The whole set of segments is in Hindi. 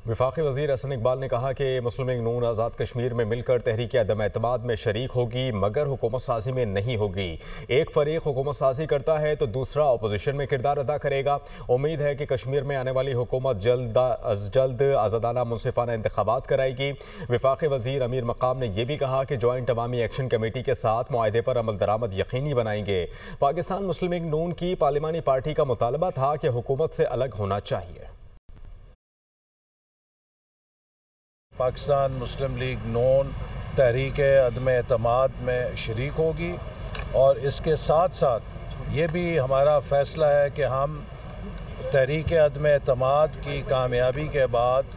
वफाकी वज़ीर हसन इकबाल ने कहा कि मुस्लिम लीग नून आज़ाद कश्मीर में मिलकर तहरीक अदम एतमाद में शरीक होगी मगर हुकूमत साजी में नहीं होगी। एक फरीक हुकूमत साजी करता है तो दूसरा अपोजिशन में किरदार अदा करेगा। उम्मीद है कि कश्मीर में आने वाली हुकूमत जल्द अज जल्द आज़ादाना मुनसिफाना इंतखाबात कराएगी। वफाकी वज़ीर अमीर मकाम ने यह भी कहा कि जॉइंट अवामी एक्शन कमेटी के साथ मुआहदे पर अमल दरामद यकीनी बनाएंगे। पाकिस्तान मुस्लिम लीग नून की पार्लिमानी पार्टी का मुतालबा था कि हुकूमत से अलग होना चाहिए। पाकिस्तान मुस्लिम लीग नून तहरीक अदम एतमाद में शरीक होगी और इसके साथ साथ ये भी हमारा फ़ैसला है कि हम तहरीक अदम एतमाद की कामयाबी के बाद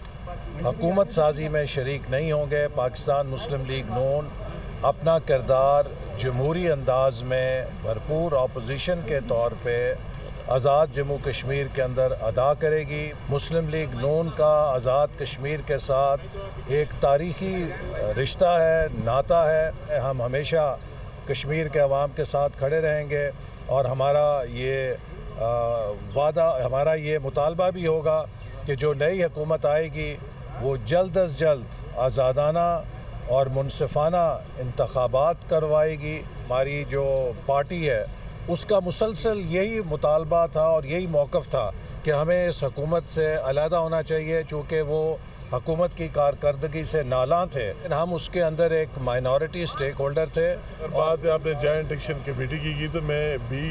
हुकूमत साजी में शरीक नहीं होंगे। पाकिस्तान मुस्लिम लीग नून अपना किरदार जमहूरी अंदाज में भरपूर अपोजिशन के तौर पे आज़ाद जम्मू कश्मीर के अंदर अदा करेगी। मुस्लिम लीग नून का आज़ाद कश्मीर के साथ एक तारीख़ी रिश्ता है, नाता है। हम हमेशा कश्मीर के अवाम के साथ खड़े रहेंगे और हमारा ये वादा, हमारा ये मुतालबा भी होगा कि जो नई हुकूमत आएगी वो जल्द अज जल्द आज़ादाना और मुनसिफाना इंतखाबात करवाएगी। हमारी जो पार्टी है उसका मुसलसल यही मुतालबा था और यही मौक़िफ़ था कि हमें इस हुकूमत से अलहदा होना चाहिए, चूँकि वो हुकूमत की कारकर्दगी से नालां थे। हम उसके अंदर एक माइनॉरिटी स्टेक होल्डर थे। बात आपने जॉइंट एक्शन कमेटी की तो मैं भी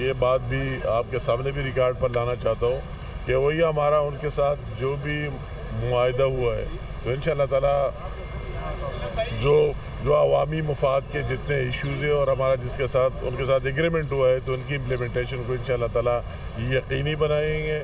ये बात भी आपके सामने भी रिकॉर्ड पर लाना चाहता हूँ कि वही हमारा उनके साथ जो भी मुआहदा हुआ है तो इंशाअल्लाह ताला जो अवामी मुफाद के जितने इश्यूज़ हैं और हमारा जिसके साथ उनके साथ एग्रीमेंट हुआ है तो उनकी इम्प्लीमेंटेशन को इंशाअल्लाह ताला यकीनी बनाएंगे।